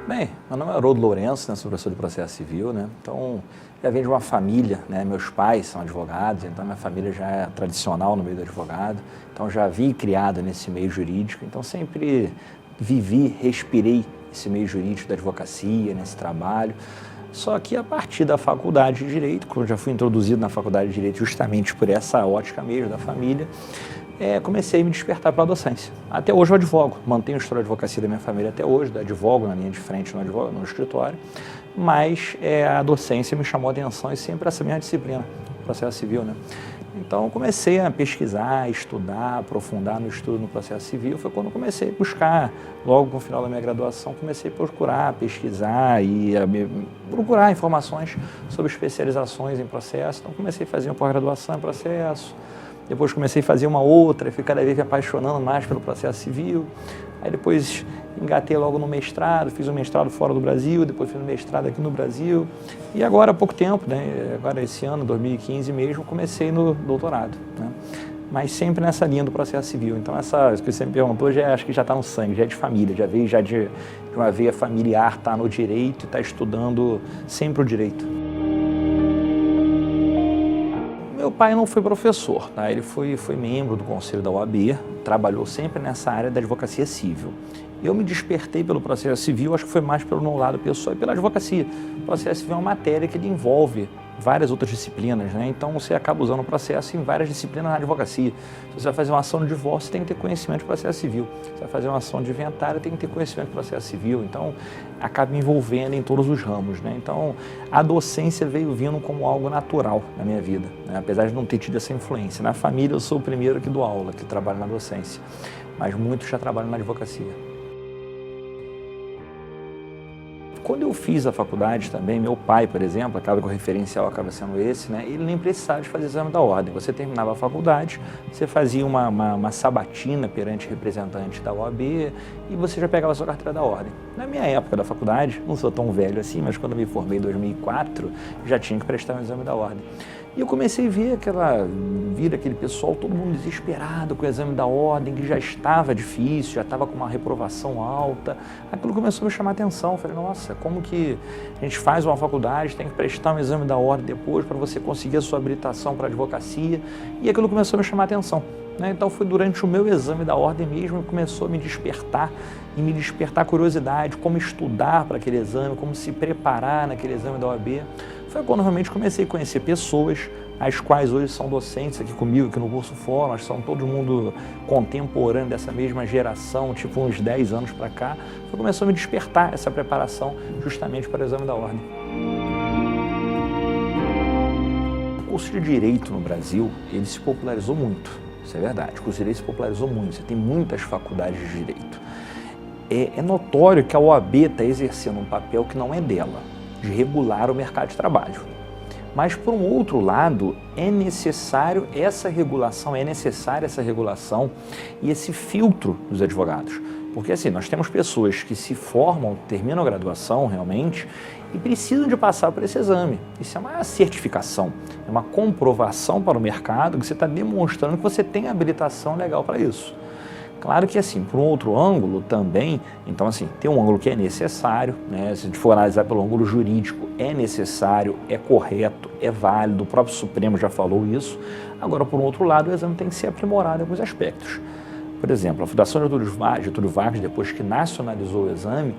Bem, meu nome é Haroldo Lourenço, né, sou professor de processo civil, né? Então, já venho de uma família, né? Meus pais são advogados, então minha família já é tradicional no meio do advogado, então já vi criado nesse meio jurídico, então sempre vivi, respirei esse meio jurídico da advocacia, nesse trabalho. Só que a partir da faculdade de Direito, quando eu já fui introduzido na faculdade de Direito justamente por essa ótica mesmo da família, comecei a me despertar para a docência. Até hoje eu advogo, mantenho o história de advocacia da minha família até hoje, advogo na linha de frente no escritório, mas a docência me chamou a atenção e sempre essa minha disciplina, processo civil, né? Então eu comecei a pesquisar, estudar, aprofundar no estudo no processo civil, foi quando eu comecei a buscar, logo no final da minha graduação, comecei a procurar, pesquisar e procurar informações sobre especializações em processo, então comecei a fazer uma pós-graduação em processo. Depois comecei a fazer uma outra, fui cada vez me apaixonando mais pelo processo civil. Aí depois engatei logo no mestrado, fiz um mestrado fora do Brasil, depois fiz um mestrado aqui no Brasil. E agora há pouco tempo, né, agora esse ano, 2015 mesmo, comecei no doutorado, né? Mas sempre nessa linha do processo civil. Então isso que você me perguntou, acho que já está no sangue, já é de família, já veio de uma veia familiar, está no direito e está estudando sempre o direito. Meu pai não foi professor, tá? Ele foi membro do conselho da OAB, trabalhou sempre nessa área da advocacia civil. Eu me despertei pelo processo civil, acho que foi mais pelo meu lado pessoal e pela advocacia. O processo civil é uma matéria que ele envolve várias outras disciplinas, né? Então você acaba usando o processo em várias disciplinas na advocacia. Se você vai fazer uma ação de divórcio, você tem que ter conhecimento de processo civil. Se você vai fazer uma ação de inventário, tem que ter conhecimento de processo civil. Então acaba envolvendo em todos os ramos, né? Então a docência veio vindo como algo natural na minha vida, né? Apesar de não ter tido essa influência. Na família eu sou o primeiro que dou aula, que trabalho na docência, mas muitos já trabalham na advocacia. Quando eu fiz a faculdade também, meu pai, por exemplo, acaba que o referencial acaba sendo esse, né? Ele nem precisava de fazer exame da ordem. Você terminava a faculdade, você fazia uma sabatina perante representante da OAB e você já pegava a sua carteira da ordem. Na minha época da faculdade, não sou tão velho assim, mas quando eu me formei em 2004, já tinha que prestar um exame da ordem. E eu comecei a ver aquele pessoal, todo mundo desesperado com o exame da ordem, que já estava difícil, já estava com uma reprovação alta. Aquilo começou a me chamar a atenção. Eu falei, nossa, como que a gente faz uma faculdade, tem que prestar um exame da ordem depois para você conseguir a sua habilitação para a advocacia. E aquilo começou a me chamar a atenção, né? Então foi durante o meu exame da ordem mesmo que começou a me despertar a curiosidade, como estudar para aquele exame, como se preparar naquele exame da OAB. Foi quando eu realmente comecei a conhecer pessoas, as quais hoje são docentes aqui comigo, aqui no curso Fórum, nós somos todo mundo contemporâneo dessa mesma geração, tipo uns 10 anos para cá, começou a me despertar essa preparação justamente para o exame da ordem. O curso de Direito no Brasil, ele se popularizou muito, isso é verdade, o curso de Direito se popularizou muito, você tem muitas faculdades de Direito. É notório que a OAB está exercendo um papel que não é dela, de regular o mercado de trabalho. Mas, por um outro lado, é necessária essa regulação e esse filtro dos advogados. Porque, assim, nós temos pessoas que se formam, terminam a graduação realmente e precisam de passar por esse exame. Isso é uma certificação, é uma comprovação para o mercado que você está demonstrando que você tem habilitação legal para isso. Claro que, assim, por um outro ângulo também, então, assim, tem um ângulo que é necessário, né? Se a gente for analisar pelo ângulo jurídico, é necessário, é correto, é válido, o próprio Supremo já falou isso. Agora, por um outro lado, o exame tem que ser aprimorado em alguns aspectos. Por exemplo, a Fundação Getúlio Vargas, depois que nacionalizou o exame,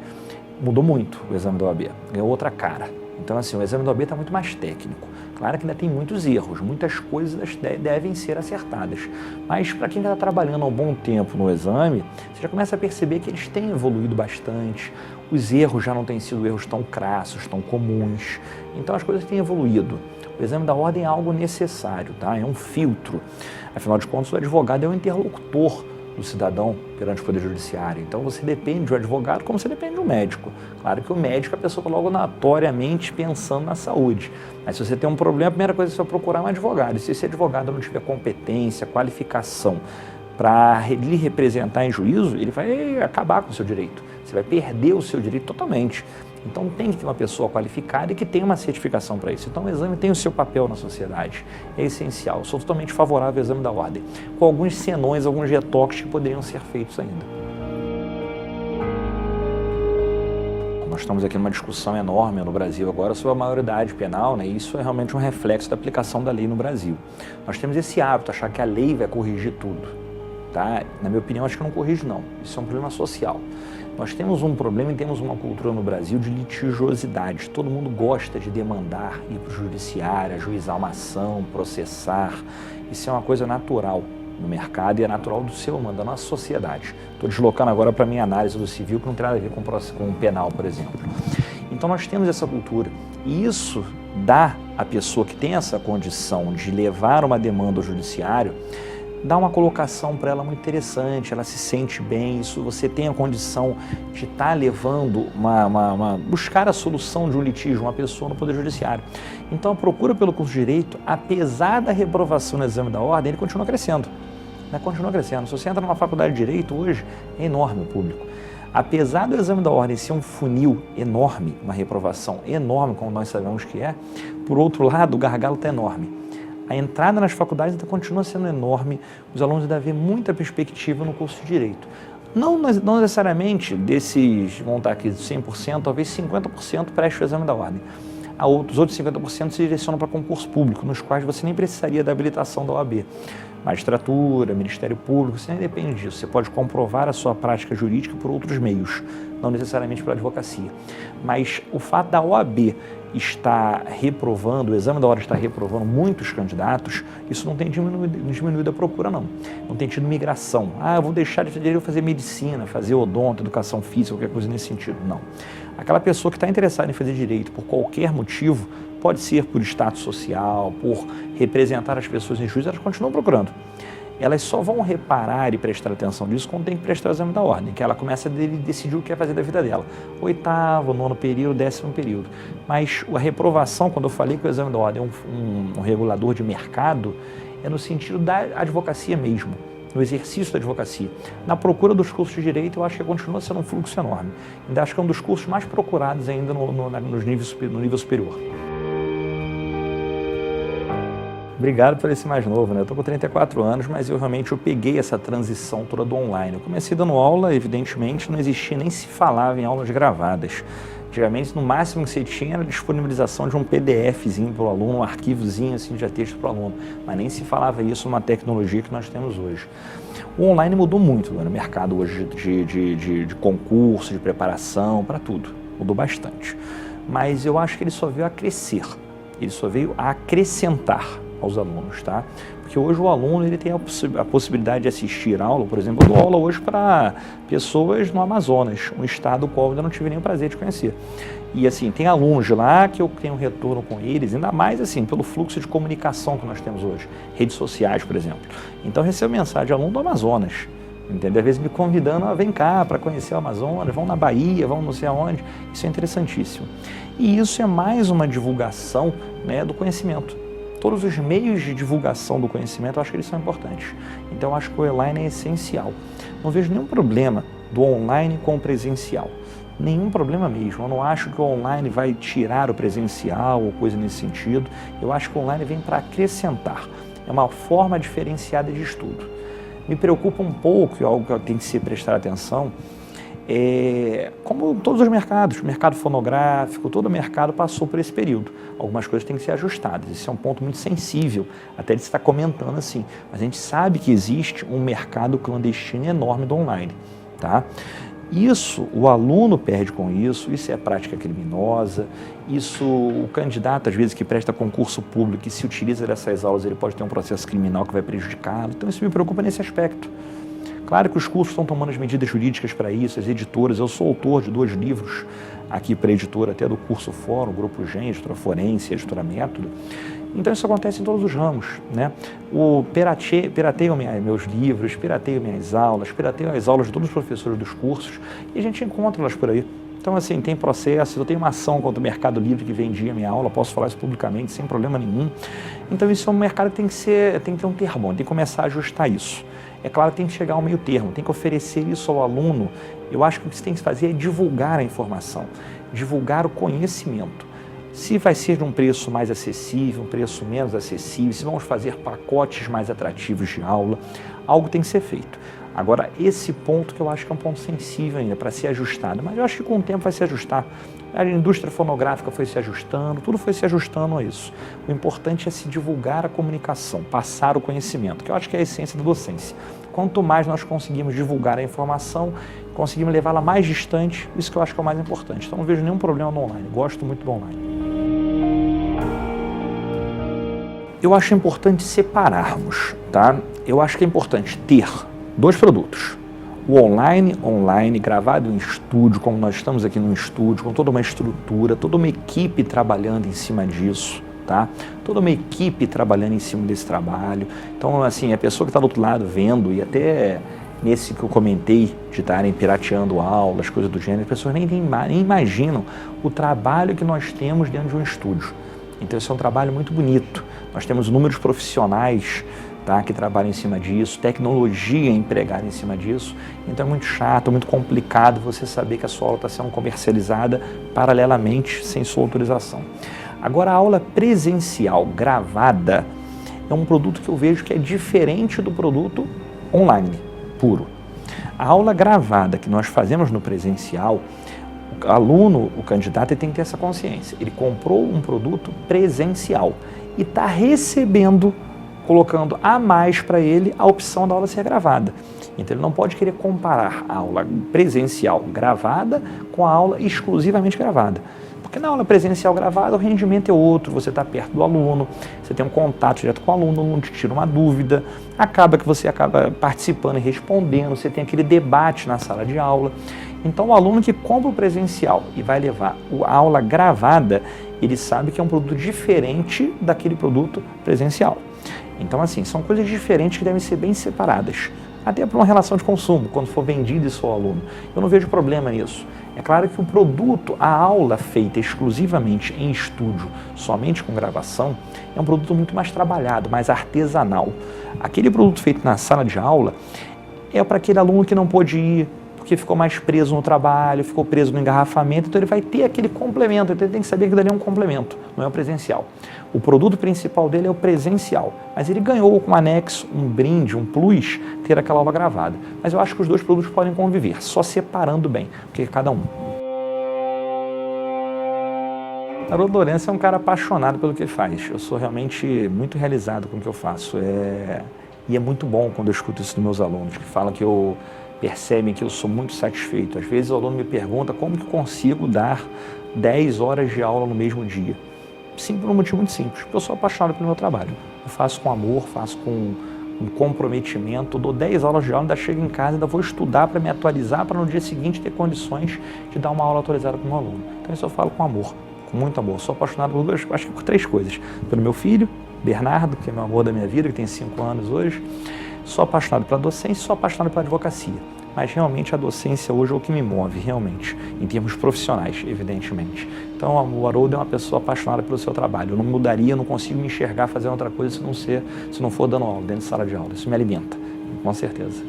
mudou muito o exame da OAB, ganhou outra cara. Então, assim, o exame da OAB está muito mais técnico. Claro que ainda tem muitos erros, muitas coisas devem ser acertadas. Mas para quem está trabalhando há um bom tempo no exame, você já começa a perceber que eles têm evoluído bastante, os erros já não têm sido erros tão crassos, tão comuns. Então as coisas têm evoluído. O exame da ordem é algo necessário, tá? É um filtro. Afinal de contas, o advogado é um interlocutor do cidadão perante o Poder Judiciário. Então você depende do advogado como você depende do médico. Claro que o médico a pessoa coloca notoriamente pensando na saúde. Mas se você tem um problema, a primeira coisa é você procurar um advogado. E se esse advogado não tiver competência, qualificação para lhe representar em juízo, ele vai acabar com o seu direito. Você vai perder o seu direito totalmente. Então tem que ter uma pessoa qualificada e que tenha uma certificação para isso. Então o exame tem o seu papel na sociedade, é essencial. Eu sou totalmente favorável ao exame da ordem, com alguns senões, alguns retoques que poderiam ser feitos ainda. Nós estamos aqui numa discussão enorme no Brasil agora sobre a maioridade penal, né? E isso é realmente um reflexo da aplicação da lei no Brasil. Nós temos esse hábito, achar que a lei vai corrigir tudo, tá? Na minha opinião, acho que não corrige, não. Isso é um problema social. Nós temos um problema e temos uma cultura no Brasil de litigiosidade. Todo mundo gosta de demandar, ir para o judiciário, ajuizar uma ação, processar. Isso é uma coisa natural no mercado e é natural do ser humano, da nossa sociedade. Estou deslocando agora para a minha análise do civil, que não tem nada a ver com o penal, por exemplo. Então nós temos essa cultura e isso dá à pessoa que tem essa condição de levar uma demanda ao judiciário, dá uma colocação para ela muito interessante, ela se sente bem, isso você tem a condição de estar levando buscar a solução de um litígio, uma pessoa no Poder Judiciário. Então a procura pelo curso de Direito, apesar da reprovação no exame da ordem, ele continua crescendo. Continua crescendo. Se você entra numa faculdade de Direito hoje, é enorme o público. Apesar do exame da ordem ser um funil enorme, uma reprovação enorme, como nós sabemos que é, por outro lado, o gargalo está enorme. A entrada nas faculdades ainda continua sendo enorme, os alunos ainda vêem muita perspectiva no curso de Direito. Não necessariamente desses, vamos estar aqui, 100%, talvez 50% preste o exame da ordem. Os outros 50% se direcionam para concurso público, nos quais você nem precisaria da habilitação da OAB. Magistratura, Ministério Público, você nem depende disso. Você pode comprovar a sua prática jurídica por outros meios, não necessariamente pela advocacia. Mas o fato da OAB estar reprovando, o exame da ordem está reprovando muitos candidatos, isso não tem diminuído a procura, não. Não tem tido migração. Eu vou deixar de fazer medicina, fazer odonto, educação física, qualquer coisa nesse sentido. Não. Aquela pessoa que está interessada em fazer direito por qualquer motivo, pode ser por status social, por representar as pessoas em juízo, elas continuam procurando. Elas só vão reparar e prestar atenção nisso quando tem que prestar o exame da ordem, que ela começa a decidir o que quer fazer da vida dela. 8º, 9º período, 10º período. Mas a reprovação, quando eu falei que o exame da ordem é um regulador de mercado, é no sentido da advocacia mesmo, no exercício da advocacia. Na procura dos cursos de Direito, eu acho que continua sendo um fluxo enorme. Ainda acho que é um dos cursos mais procurados ainda no nível superior. Obrigado por esse mais novo, né? Eu estou com 34 anos, mas eu peguei essa transição toda do online. Eu comecei dando aula, evidentemente, não existia, nem se falava em aulas gravadas. Antigamente, no máximo que você tinha era a disponibilização de um PDFzinho para o aluno, um arquivozinho assim, de texto para o aluno, mas nem se falava isso numa tecnologia que nós temos hoje. O online mudou muito no mercado hoje de concurso, de preparação, para tudo. Mudou bastante. Mas eu acho que ele só veio a crescer, ele só veio a acrescentar aos alunos, tá? Porque hoje o aluno ele tem a possibilidade de assistir aula, por exemplo, eu dou aula hoje para pessoas no Amazonas, um estado qual eu ainda não tive nem o prazer de conhecer. E assim, tem alunos de lá que eu tenho retorno com eles, ainda mais assim, pelo fluxo de comunicação que nós temos hoje, redes sociais, por exemplo. Então eu recebo mensagem de aluno do Amazonas, entendeu? Às vezes me convidando a vem cá para conhecer o Amazonas, vão na Bahia, vão não sei aonde, isso é interessantíssimo. E isso é mais uma divulgação, né, do conhecimento. Todos os meios de divulgação do conhecimento, eu acho que eles são importantes. Então, eu acho que o online é essencial. Não vejo nenhum problema do online com o presencial. Nenhum problema mesmo. Eu não acho que o online vai tirar o presencial ou coisa nesse sentido. Eu acho que o online vem para acrescentar. É uma forma diferenciada de estudo. Me preocupa um pouco, e algo que eu tenho que se prestar atenção, como todos os mercados, o mercado fonográfico, todo o mercado passou por esse período. Algumas coisas têm que ser ajustadas, esse é um ponto muito sensível, até de estar comentando assim, mas a gente sabe que existe um mercado clandestino enorme do online, tá? Isso, o aluno perde com isso é prática criminosa, isso, o candidato, às vezes, que presta concurso público e se utiliza dessas aulas, ele pode ter um processo criminal que vai prejudicá-lo, então isso me preocupa nesse aspecto. Claro que os cursos estão tomando as medidas jurídicas para isso, as editoras, eu sou autor de 2 livros aqui para a editora, até do curso Fórum, Grupo Gen, Editora Forense, Editora Método. Então isso acontece em todos os ramos, né? Pirateiam meus livros, pirateiam minhas aulas, pirateiam as aulas de todos os professores dos cursos e a gente encontra elas por aí. Então, assim, tem processos, eu tenho uma ação contra o Mercado Livre que vendia minha aula, posso falar isso publicamente sem problema nenhum. Então, isso é um mercado que tem que ter um termo, tem que começar a ajustar isso. É claro que tem que chegar ao meio termo, tem que oferecer isso ao aluno. Eu acho que o que você tem que fazer é divulgar a informação, divulgar o conhecimento. Se vai ser de um preço mais acessível, um preço menos acessível, se vamos fazer pacotes mais atrativos de aula, algo tem que ser feito. Agora, esse ponto que eu acho que é um ponto sensível ainda para ser ajustado, mas eu acho que com o tempo vai se ajustar. A indústria fonográfica foi se ajustando, tudo foi se ajustando a isso. O importante é se divulgar a comunicação, passar o conhecimento, que eu acho que é a essência da docência. Quanto mais nós conseguimos divulgar a informação, conseguimos levá-la mais distante, isso que eu acho que é o mais importante. Então não vejo nenhum problema no online, gosto muito do online. Eu acho importante separarmos, tá? Eu acho que é importante ter dois produtos. O online, gravado em estúdio, como nós estamos aqui no estúdio, com toda uma estrutura, toda uma equipe trabalhando em cima disso, tá? Toda uma equipe trabalhando em cima desse trabalho. Então, assim, a pessoa que está do outro lado vendo, e até nesse que eu comentei, de estarem pirateando aulas, coisas do gênero, as pessoas nem imaginam o trabalho que nós temos dentro de um estúdio. Então, esse é um trabalho muito bonito. Nós temos inúmeros profissionais, tá, que trabalham em cima disso, tecnologia empregada em cima disso. Então, é muito chato, muito complicado você saber que a sua aula está sendo comercializada paralelamente, sem sua autorização. Agora, a aula presencial gravada é um produto que eu vejo que é diferente do produto online, puro. A aula gravada que nós fazemos no presencial, o aluno, o candidato, ele tem que ter essa consciência. Ele comprou um produto presencial e está recebendo, colocando a mais para ele a opção da aula ser gravada. Então ele não pode querer comparar a aula presencial gravada com a aula exclusivamente gravada. Porque na aula presencial gravada o rendimento é outro, você está perto do aluno, você tem um contato direto com o aluno te tira uma dúvida, acaba que você acaba participando e respondendo, você tem aquele debate na sala de aula. Então o aluno que compra o presencial e vai levar a aula gravada, ele sabe que é um produto diferente daquele produto presencial. Então assim, são coisas diferentes que devem ser bem separadas. Até para uma relação de consumo, quando for vendido isso ao aluno. Eu não vejo problema nisso. É claro que o produto, a aula feita exclusivamente em estúdio, somente com gravação, é um produto muito mais trabalhado, mais artesanal. Aquele produto feito na sala de aula é para aquele aluno que não pôde ir, porque ficou mais preso no trabalho, ficou preso no engarrafamento, então ele vai ter aquele complemento, então ele tem que saber que dali é um complemento, não é o presencial. O produto principal dele é o presencial, mas ele ganhou com um anexo, um brinde, um plus, ter aquela aula gravada. Mas eu acho que os dois produtos podem conviver, só separando bem, porque cada um. Haroldo Lourenço é um cara apaixonado pelo que ele faz. Eu sou realmente muito realizado com o que eu faço. E é muito bom quando eu escuto isso dos meus alunos, que falam que percebem que eu sou muito satisfeito. Às vezes o aluno me pergunta como que eu consigo dar 10 horas de aula no mesmo dia. Sim, por um motivo muito simples, porque eu sou apaixonado pelo meu trabalho. Eu faço com amor, faço com um comprometimento, dou 10 aulas de aula, ainda chego em casa, ainda vou estudar para me atualizar, para no dia seguinte ter condições de dar uma aula atualizada para o meu aluno. Então isso eu falo com amor, com muito amor. Sou apaixonado por duas, acho que por 3 coisas. Pelo meu filho, Bernardo, que é meu amor da minha vida, que tem 5 anos hoje. Sou apaixonado pela docência, sou apaixonado pela advocacia. Mas realmente a docência hoje é o que me move, realmente, em termos profissionais, evidentemente. Então o Haroldo é uma pessoa apaixonada pelo seu trabalho. Eu não mudaria, eu não consigo me enxergar fazendo outra coisa se não for dando aula, dentro de sala de aula. Isso me alimenta, com certeza.